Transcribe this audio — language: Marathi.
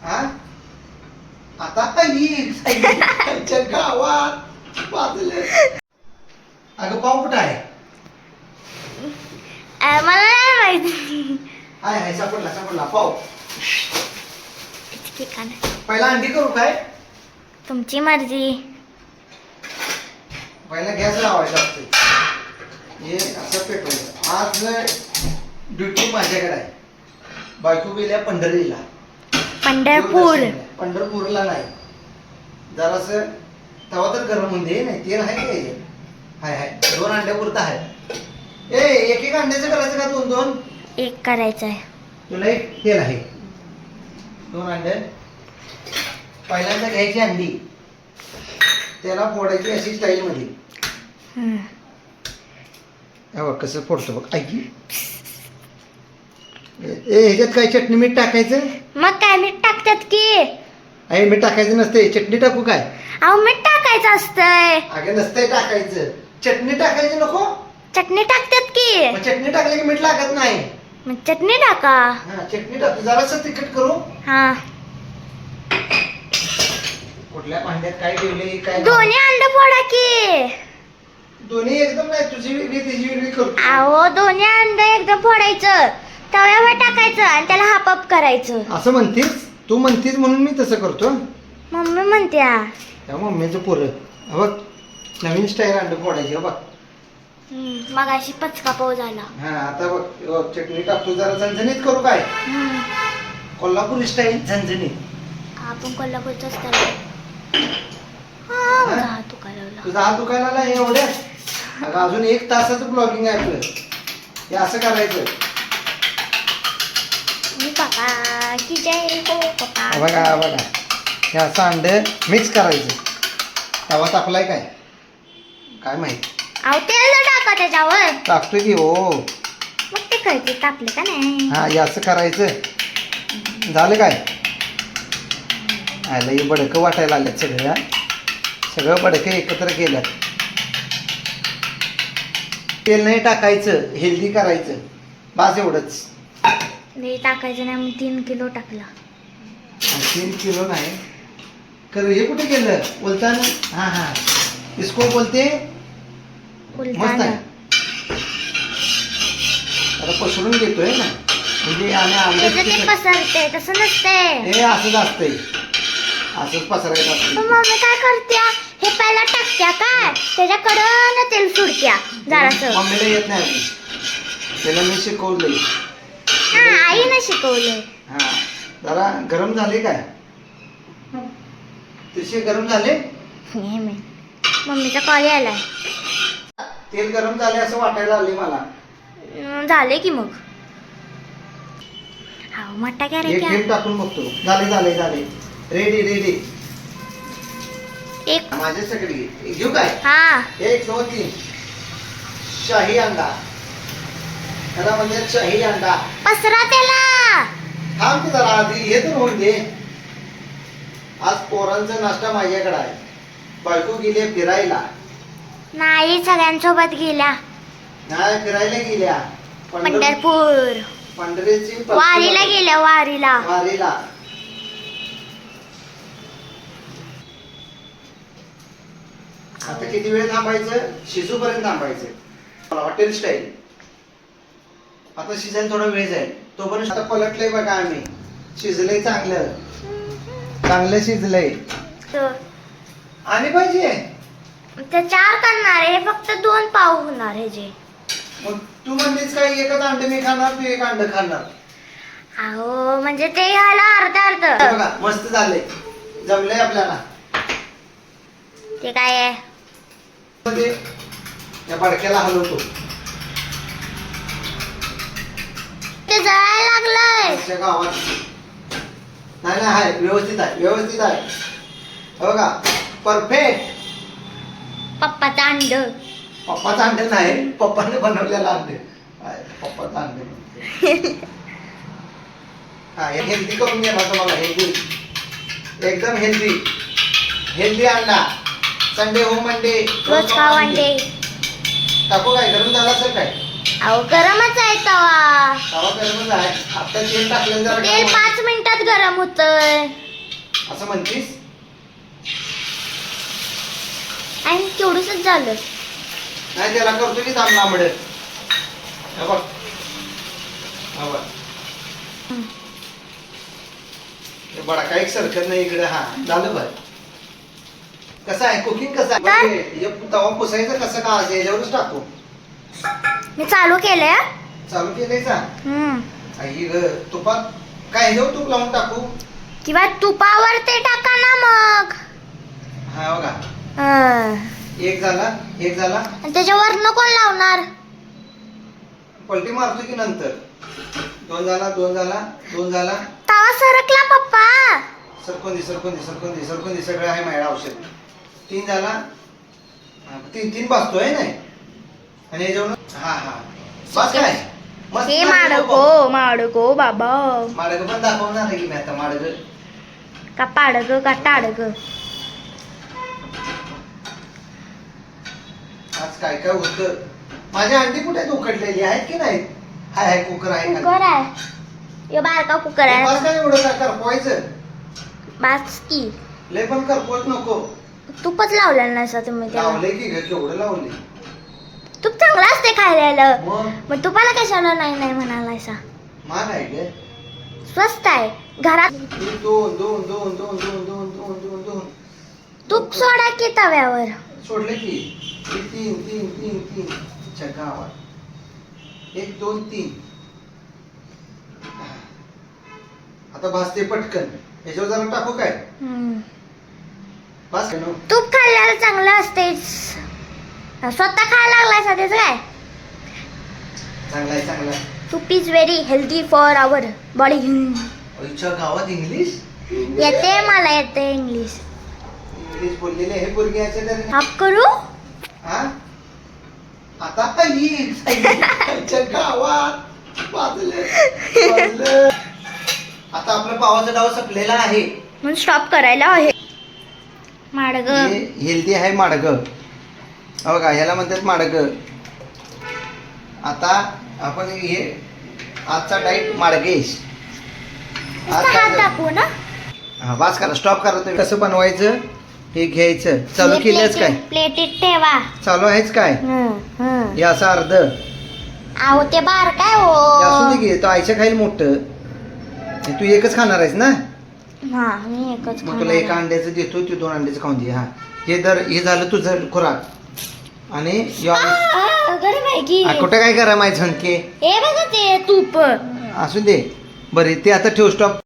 हा आता आईच्या गावात वाजले. अगं पाव कुठं आहे? मला नाही माहिती. हाय सापडला पाव. ठिकाण पहिला अंडी करू काय? तुमची मर्जी. पहिला गॅस लावायचा असतो. हे असं पेटवायचं. आज ड्युटी माझ्याकडे आहे. बायको गेल्या पंढरीला. पंढरपूरला नाही. जरासं तवा तर गरम होऊन नाही तेल आहे काय? हाय 2 अंड्यापुरतं आहे. एक अंड्याचं करायचं का 2-2? एक करायचं आहे. तुला एक तेल आहे. 2 अंडे पहिल्यांदा घ्यायची अंडी, त्याला फोडायची अशी स्टाईल मध्ये. बघ कसं फोडतो बघ. ऐकी ह्याच्यात काय चटणी मीठ टाकायचं? मग काय मीठ टाकतात की? मीठ टाकायचं नसते. चटणी टाकू काय? अहो मीठ टाकायचं असतंय. अगं नसतंय टाकायचं. चटणी टाकायची नको? चटणी टाकतात की. मग चटणी टाकली की मीठ लागत नाही. मग चटणी टाका. हा चटणी टाकू. जरासं तिखट करू. हा कुठल्या भांड्यात काय ठेवले काय? दोन्ही अंड फोडा की. दोन्ही एकदम नाही. तुझी वेगळी तिची वेगळी करतो. अहो दोन्ही अंड एकदम फोडायचं, तव्यावर टाकायचं आणि त्याला हाप करायचं. असं म्हणतीस? तू म्हणतीस म्हणून मी तसं करतो. मम्मी म्हणत्या. त्या मम्मीचं पोरं बघ नवीन स्टाईल अंड फोडायची. बघ मग अशी पचका पाव झाला. हा आता बघ चटणी टाकतो. जरा झणझणीत करू काय? कोल्हापुरी स्टाईल झणझणीत. आपण कोल्हापूरच असताना हात दुखायला. तुझा हात दुखायला आला एवढ्या? अगं अजून 1 तासाचं ब्लॉगिंग आहे आपलं. हे असं करायचं. पप्पा की जय हो पप्पा. बघा हे असं अंड मिक्स करायचं. तवा तापलाय काय काय माहिती? अहो तेल टाका त्याच्यावर. टाकतोय की हो. मग ते कळते तापले का नाही? हा हे असं करायचं. झालं काय? आलं हे बडकं वाटायला आल्यात सगळं बडकं एकत्र केलं. तेल नाही टाकायचं. हेल्दी करायचं. बास एवढंच. नाही टाकायचं नाही. मग 3 किलो टाकला. 3 किलो नाही कर. हे कुठे गेलं? बोलता ना. हा इसको बोलते मस्त आहे. आता पसरून घेतोय ना म्हणजे ते पसरते. तसं नसते. हे असंच असतंय. असंच पसरायचं असतं. मम्मी काय करत्या? हे पहिला टाकत्या काय त्याच्याकडं तेल सुटत्या जरासं. मम्मीला येत नाही. त्याला मी शिकवलंय. हा आईने शिकवलंय. हा जरा गरम झाले काय? तुझे गरम झाले? मम्मीचा कॉल यायलाय. तेल गरम झाले असं वाटायला आले मला. झाले की मग. हा मट्टा क्या रे एक क्या? ठेप टाकून बघतो. झाले रेडी. एक माझ्यासाठी घेऊ काय? हा 1 2 3 शाही अंडा. त्याला म्हणजे शाही अंडा. पसरा त्याला. थांब की जरा आधी हे तर होऊन दे. आज पोरांचा नाश्ता माझ्याकडे आहे. बायको गेली फिरायला. नाही सगळ्यांसोबत गेल्या. नाही फिरायला गेल्या पंढरपूर पंढरीची वारीला गेल्या. वारीला आता किती वेळ थांबायचं? शिजूपर्यंत थांबायचं. Hotel style. आता शिजायला थोडा वेळ जाईल. तोपर्यंत आता पलटलंय बघा आम्ही. शिजलंय चांगलं शिजलंय. आणि पाहिजे ते 4 करणार आहे. फक्त 2 पाव होणार आहे जे. मग तू म्हणलीस काय 1च अंड मी खाणार, तू 1 अंड खाणार. अहो म्हणजे ते ह्याला अर्ध बघा मस्त झालंय. जमलंय आपल्याला. ते काय आहे? या बडक्याला हलवतो. ते जळायला लागलंय. गावात नाही आहे. व्यवस्थित आहे. बघा परफेक्ट. पप्पाचं अंड. पप्पाचं अंड नाही. पप्पाने बनवलेलं अंड. पप्पाचं अंड. हा हेल्दी करून घ्या तुम्हाला. हेल्दी एकदम हेल्दी अंडा. संडे हो मंडे रोज खाऊ अंडे. टाकू काय? गरम झाला असेल काय? अहो गरमच आहे तवा. तवा गरमच आहे. आता तेल टाकलं जरा तेल गरम 5 मिनिटात गरम होतंय. होतं. असं म्हणतीस? आणि केवढंच झालं. नाही त्याला करतो की थांब लांबड. हे बघ. हा बघ. हे बडा काही सरकत नाही इकडे. हा झालं बरं. कसं आहे कुकिंग कसं आहे तर? हे तवा पुसायचं कसं का याच्यावरच टाकू. मी चालू केलंय. चालू केलंय का? आई ग तुपात काय ह्याच्यावर तूप लावून टाकू. किंवा तुपावर ते टाका ना मग. हा बघा हं. एक झाला एक झाला. आणि त्याच्यावर कोण लावणार. पलटी मारतो की नंतर. दोन झाला दोन झाला दोन झाला. तवा सरकला पप्पा. सरकोंदी सरकोंदी सरकोंदी सरकोंदी सगळं आहे माझ्या औषध. 3 झाला. हा, तीन बसतोय नाही. आणि याच्यावर हा हा बस काय मस्त हे माडगो बाबा. माडग पण दाखवणार आहे की मी आता माडग. का पाडग का टाडग. आज काय काय होतं. माझी अंडी कुठे आहेत उकडलेली आहेत की नाही. हाय हाय कुकर आहे खाली. कुकर आहे. हे बारका कुकर बस आहे. काय एवढं काय करपवायचं. बास की. लय पण करपवत नको. तूपच लावलेलं नाही तुम्ही त्याला. लावले की ग केवढं लावले. तूप चांगलं असते खायला. मग मग तुपाला कशाला नाही नाही म्हणालायसा. महाग आहे ग. स्वस्त आहे. घरात दोन दोन दोन दोन दोन दोन दोन दोन दोन तूप सोडा की तव्यावर. सोडले की. तीन तीन तीन तीन च्या गावात. 1 2 3. आता भाजते पटकन. याच्यावर जरा टाकू काय. भाज काय. तूप खाल्ल्याला चांगलं असते. स्वतः खायला लागलाय त्याच काय. चांगला आहे चांगला आहे. Tup is very healthy for our body. आईच्या गावात इंग्लिश येते मला येते इंग्लिश. इंग्लिश बोललेले हे पोरगी याच्या तरी. हाफ करू. हा आता आईच्या गावात वाजलं. आता आपलं पावाचा डाव संपलेला आहे. म्हणून स्टॉप करायला आहे. माडग हेल्दी आहे माडग. बघा ह्याला म्हणतात माडग. आता आपण हे आजचा डाईट माडगेश. आज हात काय टाकू ना. हा वास करा स्टॉप करा. तुम्ही कसं बनवायचं हे घ्यायचं. चालू केलंच काय. प्लेटीत ठेवा. चालू आहेच काय. हे असं अर्ध आहो ते बार काय हे हो. असू दे घे. तो आईच्या खाईल मोठं. हे तू एकच खाणार आहेस ना. हा मी एकच मग तुला एका अंड्याचं देतो. तू 2 अंड्याचं खाऊन दे. हा हे दर हे झालं तुझं खुराक. आणि गरम आहे की. कुठं काय करा माहिती झणके. हे बघा ते तूप. असू दे बरे ते आता ठेव स्टॉप.